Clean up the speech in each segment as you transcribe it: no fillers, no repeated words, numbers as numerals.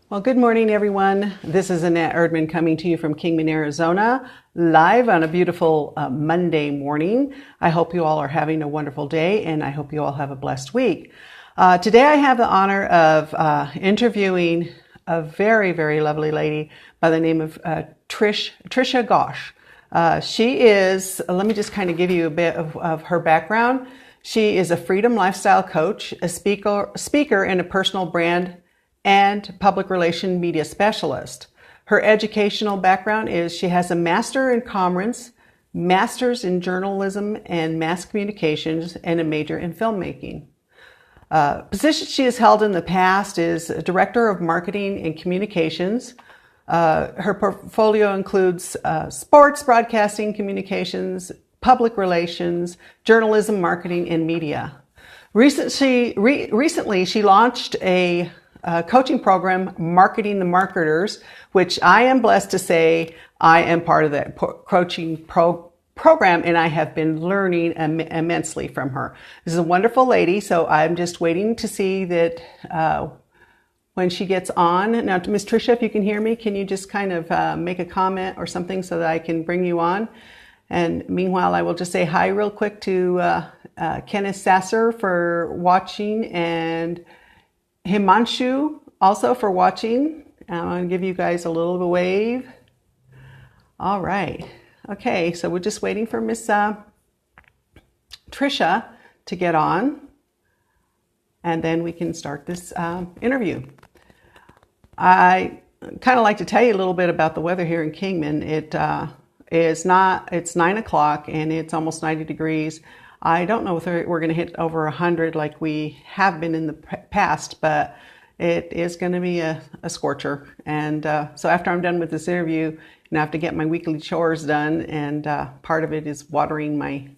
Well, good morning, everyone. This is Annette Erdman coming to you from Kingman, Arizona, live on a beautiful Monday morning. I hope you all are having a wonderful day, and I hope you all have a blessed week. Today, I have the honor of interviewing a very, very lovely lady by the name of Trisha Ghosh. She is, let me just kind of give you a bit of her background. She is a freedom lifestyle coach, a speaker and a personal brand and public relation media specialist. Her educational background is she has a master in commerce, master's in journalism and mass communications, and a major in filmmaking. Positions she has held in the past is director of marketing and communications. Her portfolio includes sports, broadcasting, communications, public relations, journalism, marketing, and media. Recently, she launched a coaching program, Marketing the Marketers, which I am blessed to say I am part of that coaching program, and I have been learning immensely from her. This is a wonderful lady, so I'm just waiting to see that when she gets on. Now, Miss Trisha, if you can hear me, can you just kind of make a comment or something so that I can bring you on? And meanwhile, I will just say hi real quick to Kenneth Sasser for watching, and Himanshu also for watching. I'm going to give you guys a little of a wave. All right. Okay, so we're just waiting for Miss Trisha to get on, and then we can start this interview. I kind of like to tell you a little bit about the weather here in Kingman. It's 9 o'clock and it's almost 90 degrees. I don't know if we're going to hit over 100 like we have been in the past, but it is going to be a scorcher. And so after I'm done with this interview, I have to get my weekly chores done, and part of it is watering my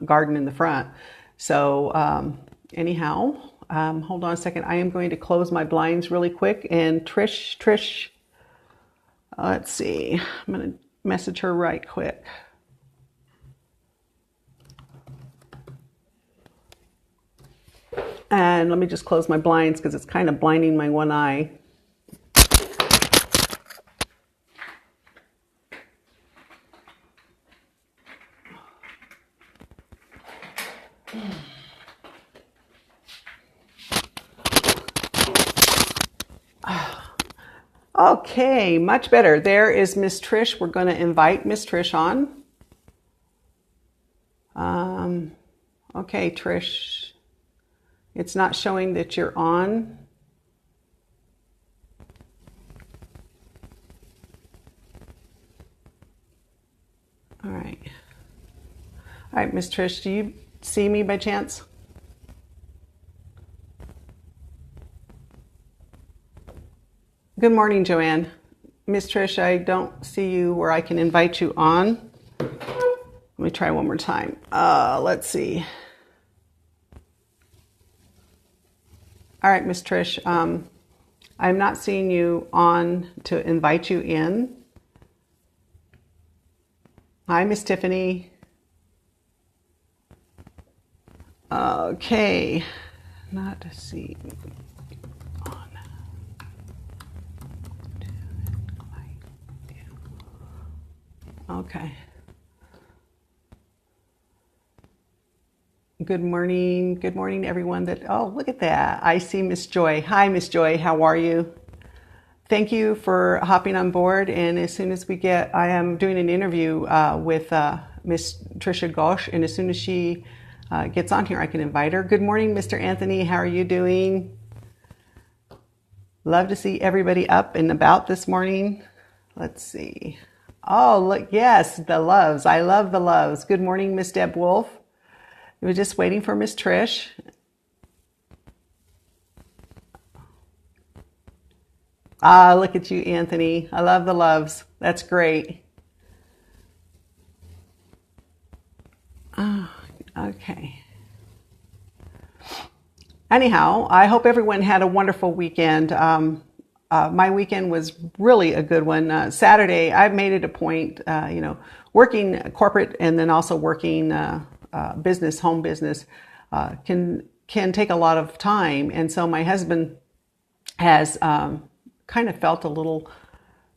garden in the front. So anyhow, hold on a second. I am going to close my blinds really quick. And Trish, let's see. I'm going to message her right quick. And let me just close my blinds because it's kind of blinding my one eye. Okay, much better. There is Miss Trish. We're going to invite Miss Trish on. Okay, Trish. It's not showing that you're on. All right. All right, Miss Trish, do you see me by chance? Good morning, Joanne. Miss Trish, I don't see you where I can invite you on. Let me try one more time. Let's see. All right, Miss Trish, I'm not seeing you on to invite you in. Hi, Miss Tiffany. Okay, not to see on. Okay. Good morning, everyone. Oh, look at that. I see Miss Joy. Hi, Miss Joy. How are you? Thank you for hopping on board. And as soon as I am doing an interview with Miss Trisha Ghosh, and as soon as she gets on here, I can invite her. Good morning, Mr. Anthony. How are you doing? Love to see everybody up and about this morning. Let's see. Oh, look, yes, the loves. I love the loves. Good morning, Miss Deb Wolf. We were just waiting for Miss Trish. Look at you, Anthony. I love the loves. That's great. Oh, okay. Anyhow, I hope everyone had a wonderful weekend. My weekend was really a good one. Saturday, I made it a point, working corporate and then also working business, home business, can take a lot of time. And so my husband has kind of felt a little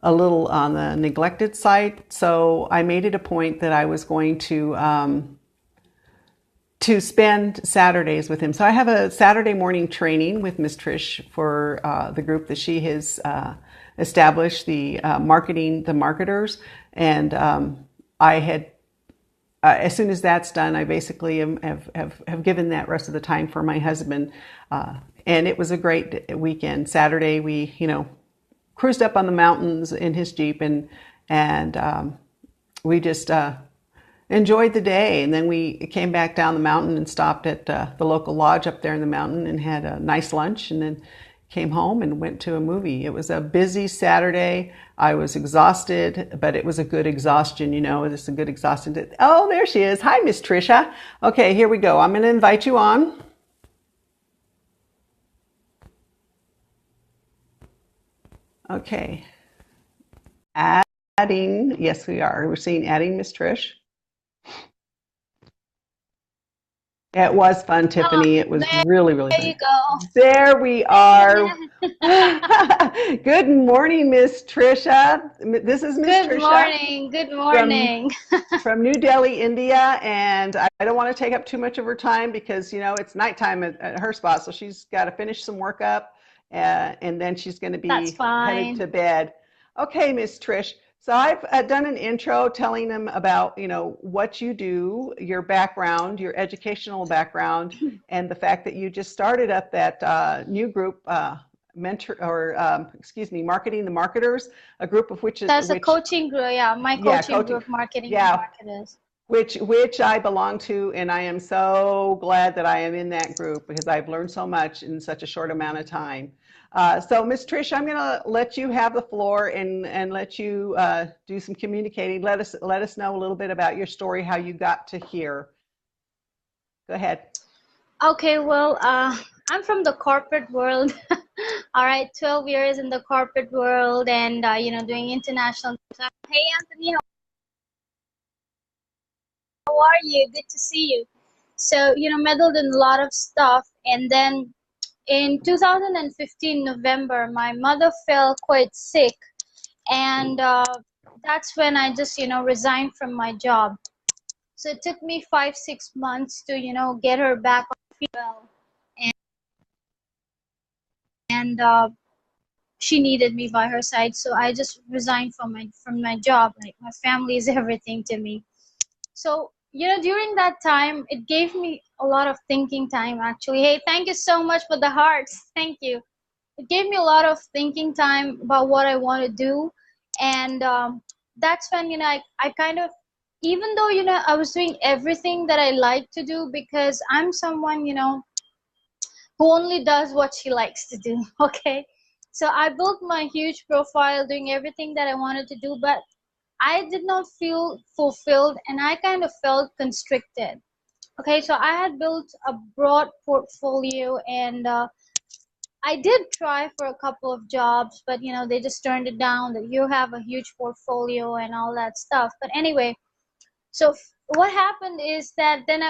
on the neglected side. So I made it a point that I was going to spend Saturdays with him. So I have a Saturday morning training with Miss Trish for the group that she has established, the marketing, the marketers. And I had, as soon as that's done, I basically have given that rest of the time for my husband. And it was a great weekend. Saturday, we, cruised up on the mountains in his Jeep and we just enjoyed the day. And then we came back down the mountain and stopped at the local lodge up there in the mountain and had a nice lunch, and then came home and went to a movie. It was a busy Saturday. I was exhausted, but it was a good exhaustion, it's a good exhaustion. Oh, there she is. Hi, Miss Trisha. Okay, here we go. I'm going to invite you on. Okay. Adding, yes, we are. We're seeing adding Miss Trish. It was fun, Oh, Tiffany. It was there, really, really there you fun. go. There we are. Good morning, Miss Trisha. This is Miss Good Trisha morning. Good from morning. from New Delhi, India, and I don't want to take up too much of her time because it's nighttime at her spot, so she's got to finish some work up, and then she's going to That's be headed fine. to bed. Okay, Miss Trish. So I've done an intro telling them about what you do, your background, your educational background, and the fact that you just started up that new group. Mentor or excuse me, marketing the marketers, a group of That's a which coaching group. Yeah, my yeah, coaching coaching. group, Marketing the Yeah, Marketers. which I belong to, and I am so glad that I am in that group because I've learned so much in such a short amount of time. So, Miss Trish, I'm going to let you have the floor and let you do some communicating. Let us know a little bit about your story, how you got to here. Go ahead. Okay, well, I'm from the corporate world. All right, 12 years in the corporate world and, doing international stuff. Hey, Anthony, how are you? Good to see you. So, meddled in a lot of stuff. And then in 2015, November, my mother fell quite sick. And that's when I just, resigned from my job. So it took me 5, 6 months to, get her back on well. And she needed me by her side. So I just resigned from my job. Like my family is everything to me. So, during that time, it gave me a lot of thinking time actually. Hey, thank you so much for the hearts. Thank you. It gave me a lot of thinking time about what I want to do. And that's when, I kind of, even though, I was doing everything that I like to do because I'm someone, who only does what she likes to do. Okay. So I built my huge profile doing everything that I wanted to do, but I did not feel fulfilled and I kind of felt constricted. Okay, so I had built a broad portfolio and I did try for a couple of jobs, but they just turned it down that you have a huge portfolio and all that stuff. But anyway, so what happened is that then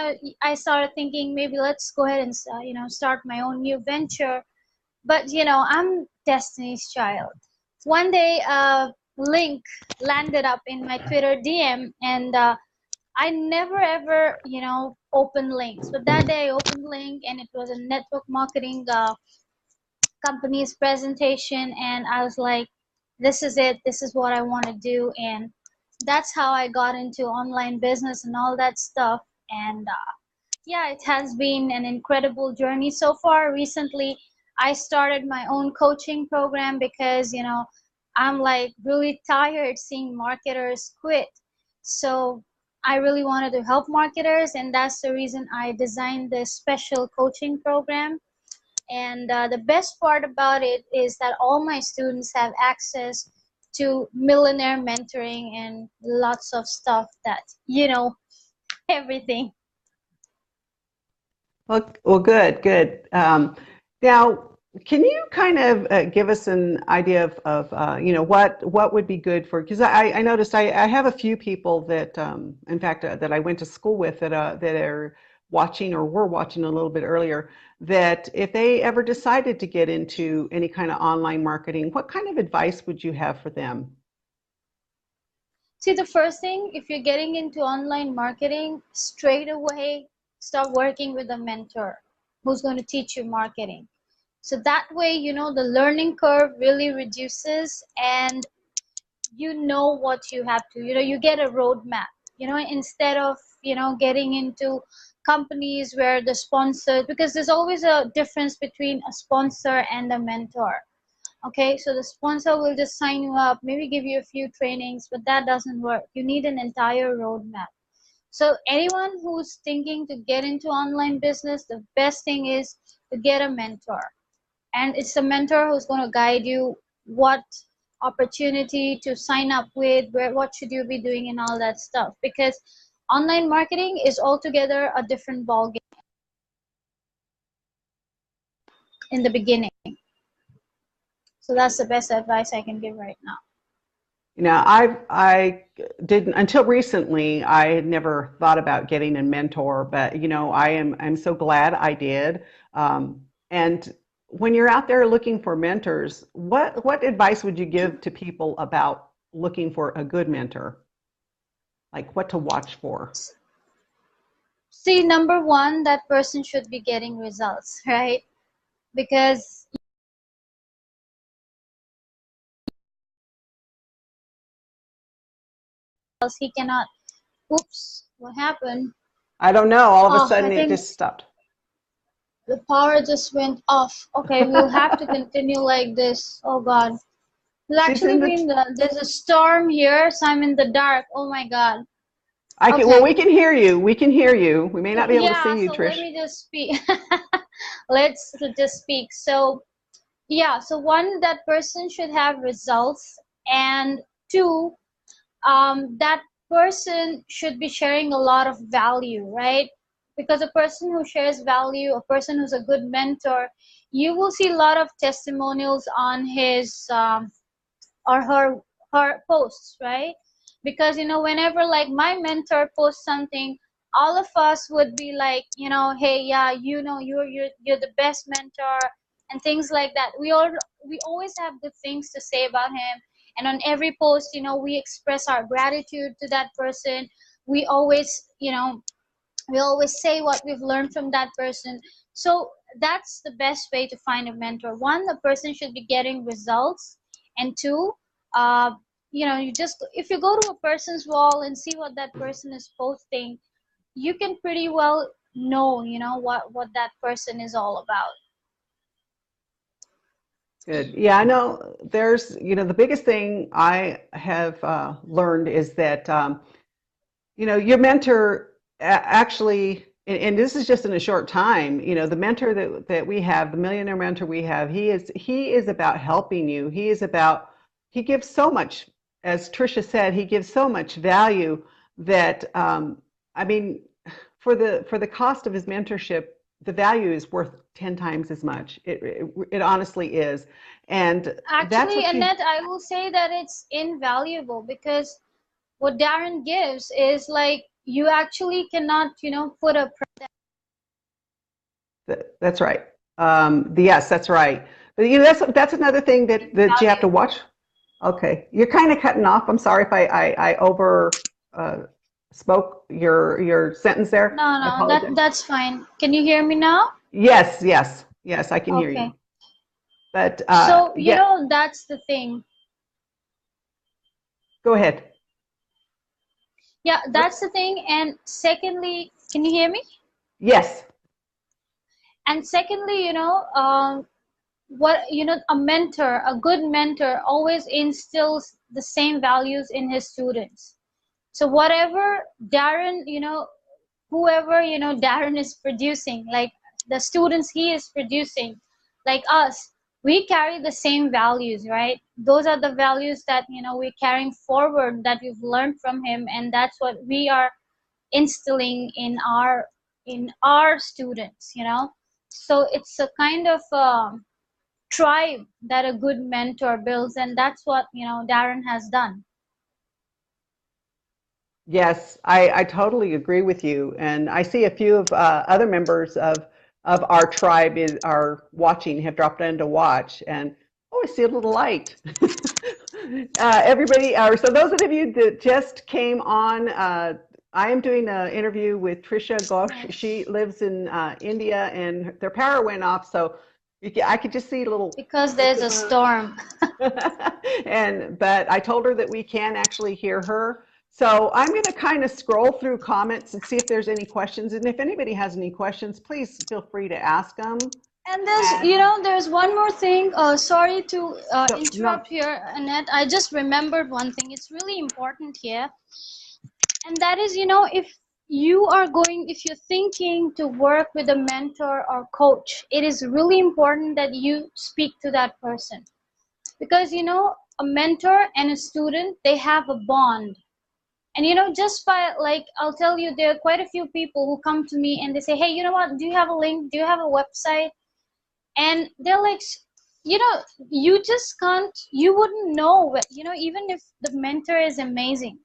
I started thinking maybe let's go ahead and start my own new venture. But I'm Destiny's child. One day a link landed up in my Twitter DM and I never ever open links. But that day I opened link and it was a network marketing company's presentation and I was like, this is it. This is what I want to do. And that's how I got into online business and all that stuff. And yeah, it has been an incredible journey so far. Recently, I started my own coaching program because, I'm like really tired seeing marketers quit. So I really wanted to help marketers, and that's the reason I designed this special coaching program. And the best part about it is that all my students have access to millionaire mentoring and lots of stuff that, everything. Well, good, good. Now, can you kind of give us an idea of what would be good for? Because I noticed I have a few people that, in fact, that I went to school with that are watching or were watching a little bit earlier, that if they ever decided to get into any kind of online marketing, what kind of advice would you have for them? See, the first thing, if you're getting into online marketing, straight away start working with a mentor who's going to teach you marketing. So that way, the learning curve really reduces and you know what you have to, you get a roadmap, instead of, getting into companies where the sponsor, because there's always a difference between a sponsor and a mentor. Okay, so the sponsor will just sign you up, maybe give you a few trainings, but that doesn't work. You need an entire roadmap. So anyone who's thinking to get into online business, the best thing is to get a mentor. And it's a mentor who's going to guide you what opportunity to sign up with, where, what should you be doing and all that stuff. Because online marketing is altogether a different ball game in the beginning. So that's the best advice I can give right now. I didn't until recently. I had never thought about getting a mentor, but I'm so glad I did. And when you're out there looking for mentors, what advice would you give to people about looking for a good mentor? Like what to watch for? See, number one, that person should be getting results, right? Because else he cannot. Oops, what happened? I don't know. All of a Oh, sudden I it think just stopped. the power just went off. Okay, we'll have to continue like this. Oh God. There's She's in actually the. there's a storm here, so I'm in the dark. Oh my God. I can. Well, Okay. we can hear you. We can hear you. We may not be able to Yeah, see you, so let Trish. me just speak. Let's just speak. So, yeah, so one, that person should have results, and two, that person should be sharing a lot of value, right? Because a person who shares value, a person who's a good mentor, you will see a lot of testimonials on his or her posts, right? Because whenever like my mentor posts something, all of us would be like, hey, yeah, you're the best mentor and things like that. We always have good things to say about him, and on every post, we express our gratitude to that person. We always, we always say what we've learned from that person. So that's the best way to find a mentor. One, the person should be getting results, and two, uh, you just, if you go to a person's wall and see what that person is posting, you can pretty well know, what that person is all about. Good. Yeah, I know the biggest thing I have learned is that, your mentor actually, and this is just in a short time, the mentor that we have, the millionaire mentor we have, he is about helping you. He gives so much, as Trisha said, he gives so much value that, I mean, for the cost of his mentorship, the value is worth 10 times as much. It honestly is. And that's Actually, what you, Annette, I will say that it's invaluable because what Darren gives is like you actually cannot, put a that's right. Yes, that's right. But that's another thing that you have to value. watch. Okay, you're kind of cutting off. I'm sorry if I over uh, spoke your sentence there. No, I no, apologize. that's fine. Can you hear me now? Yes, yes, yes, I can hear you. Okay. But So, yeah, that's the thing. go ahead. Yeah, What? that's the thing. And secondly, can you hear me? Yes, And secondly, a mentor, a good mentor always instills the same values in his students. So whatever Darren, whoever, Darren is producing, like the students he is producing, like us, we carry the same values, right? Those are the values that, we're carrying forward that we've learned from him, and that's what we are instilling in our students, so it's a kind of tribe that a good mentor builds, and that's what Darren has done. Yes, I totally agree with you. And I see a few of other members of our tribe are watching, have dropped in to watch. And oh, I see a little light. Everybody, so those of you that just came on, I am doing an interview with Trisha Ghosh. She Yes. lives in India, and their power went off, so I could just see little Because bits there's of a her. storm. But I told her that we can actually hear her. So I'm going to kind of scroll through comments and see if there's any questions. And if anybody has any questions, please feel free to ask them. And there's, And there's one more thing. Sorry to no, interrupt here, Annette. I just remembered one thing. It's really important here. And that is, if you're thinking to work with a mentor or coach, it is really important that you speak to that person. Because, a mentor and a student, they have a bond. And, just by, like, I'll tell you, there are quite a few people who come to me and they say, hey, you know what? Do you have a link? Do you have a website? And they're like, you just can't, you wouldn't know, even if the mentor is amazing,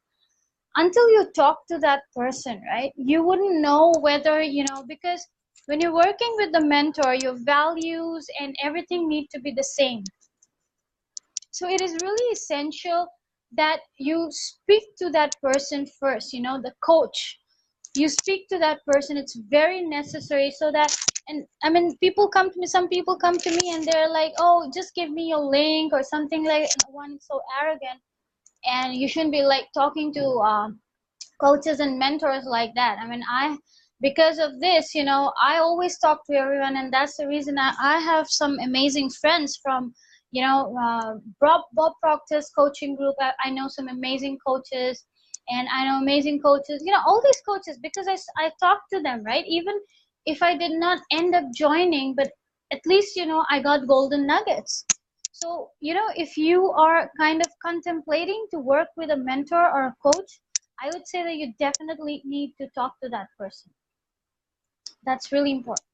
until you talk to that person, right? You wouldn't know whether, because when you're working with the mentor, your values and everything need to be the same. So it is really essential that you speak to that person first, the coach. You speak to that person. It's very necessary so that, and I mean, some people come to me and they're like, oh, just give me your link or something, like one so arrogant. And you shouldn't be like talking to coaches and mentors like that. I mean, because of this, I always talk to everyone, and that's the reason I have some amazing friends from, Bob Proctor's coaching group. I know some amazing coaches, and I know amazing coaches, all these coaches, because I talk to them, right? Even if I did not end up joining, but at least, I got golden nuggets. So, if you are kind of contemplating to work with a mentor or a coach, I would say that you definitely need to talk to that person. That's really important.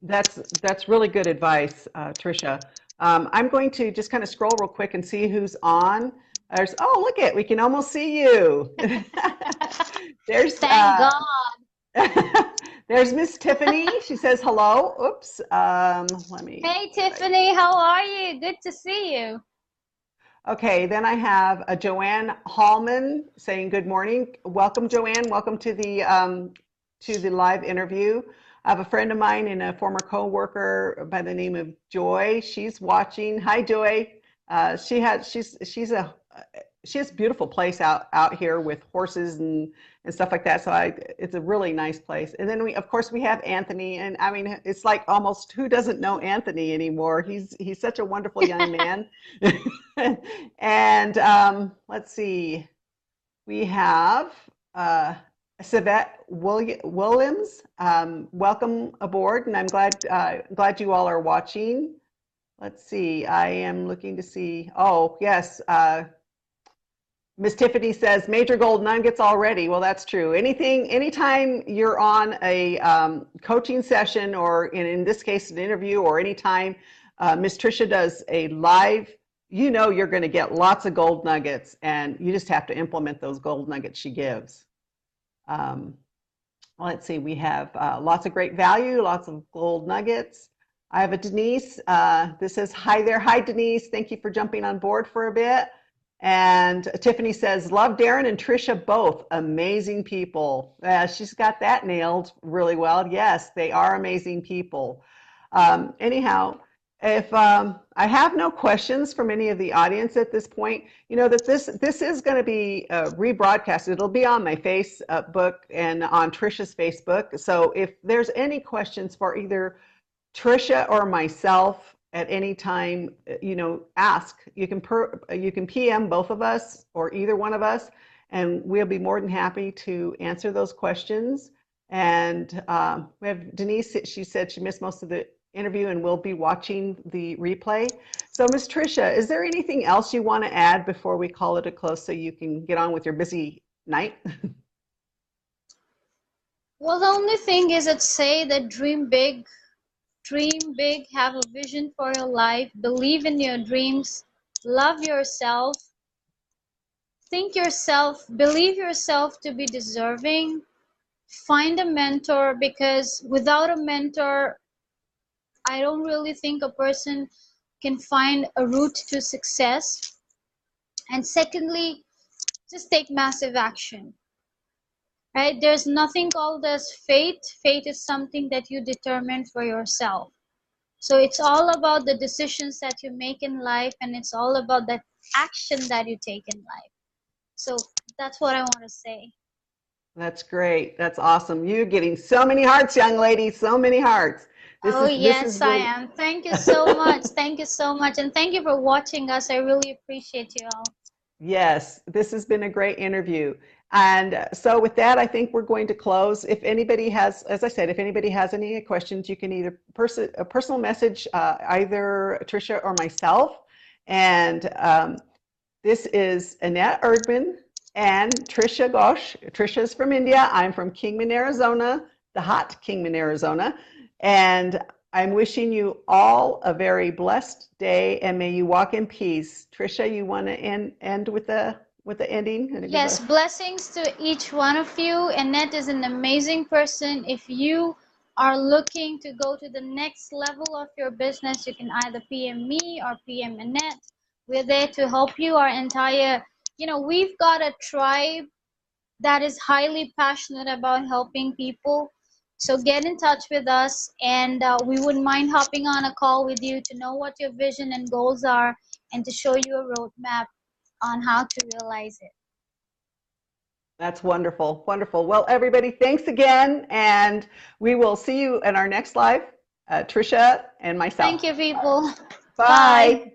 that's really good advice, Trisha. I'm going to just kind of scroll real quick and see who's on. Oh, look we can almost see you. There's Thank God. there's Miss Tiffany. She says hello. Oops. Let me. Hey, Tiffany, how are you? Good to see you. Okay, then I have a Joanne Hallman saying good morning. Welcome, Joanne. Welcome to the live interview. I have a friend of mine and a former coworker by the name of Joy. She's watching. Hi, Joy. She has a beautiful place out here with horses and stuff like that. So it's a really nice place. And then of course we have Anthony, and I mean it's like almost who doesn't know Anthony anymore? He's such a wonderful young man. And let's see, we have Savette Williams. Welcome aboard, and I'm glad you all are watching. Let's see, I am looking to see. Oh yes. Miss Tiffany says major gold nuggets already. Well, that's true. Anytime you're on a coaching session, or in this case, an interview, or anytime Miss Trisha does a live, you're going to get lots of gold nuggets, and you just have to implement those gold nuggets she gives. Let's see, we have lots of great value, lots of gold nuggets. I have a Denise. This says, hi there. Hi, Denise. Thank you for jumping on board for a bit. And Tiffany says, love Darren and Trisha both. Amazing people. She's got that nailed really well. Yes, they are amazing people. Anyhow, if I have no questions from any of the audience at this point, that this is going to be rebroadcast. It'll be on my Facebook and on Trisha's Facebook. So if there's any questions for either Trisha or myself, at any time, ask. You can PM both of us or either one of us, and we'll be more than happy to answer those questions. And we have Denise. She said she missed most of the interview and will be watching the replay. So, Miss Trisha, is there anything else you want to add before we call it a close, so you can get on with your busy night? Well, the only thing is that say that dream big, have a vision for your life, believe in your dreams, love yourself, believe yourself to be deserving. Find a mentor, because without a mentor, I don't really think a person can find a route to success. And secondly, just take massive action, right? There's nothing called as fate. Fate is something that you determine for yourself. So it's all about the decisions that you make in life, and it's all about that action that you take in life. So that's what I want to say. That's great. That's awesome. You're getting so many hearts, young lady, so many hearts. Oh, This is yes, I really, am. Thank you so much. Thank you so much. And thank you for watching us. I really appreciate you all. yes, this has been a great interview. And so with that, I think we're going to close. If anybody has, as I said, if anybody has any questions, you can either a personal message, either Trisha or myself. And this is Annette Erdman and Trisha Ghosh. Trisha's from India. I'm from Kingman, Arizona, the hot Kingman, Arizona. And I'm wishing you all a very blessed day, and may you walk in peace. Trisha, you want to end with the ending? Yes, blessings to each one of you. Annette is an amazing person. If you are looking to go to the next level of your business, you can either PM me or PM Annette. We're there to help you. Our entire, we've got a tribe that is highly passionate about helping people. So get in touch with us, and we wouldn't mind hopping on a call with you to know what your vision and goals are, and to show you a roadmap on how to realize it. That's wonderful. Wonderful. Well, everybody, thanks again. And we will see you in our next live, Trisha and myself. Thank you, people. Bye. Bye.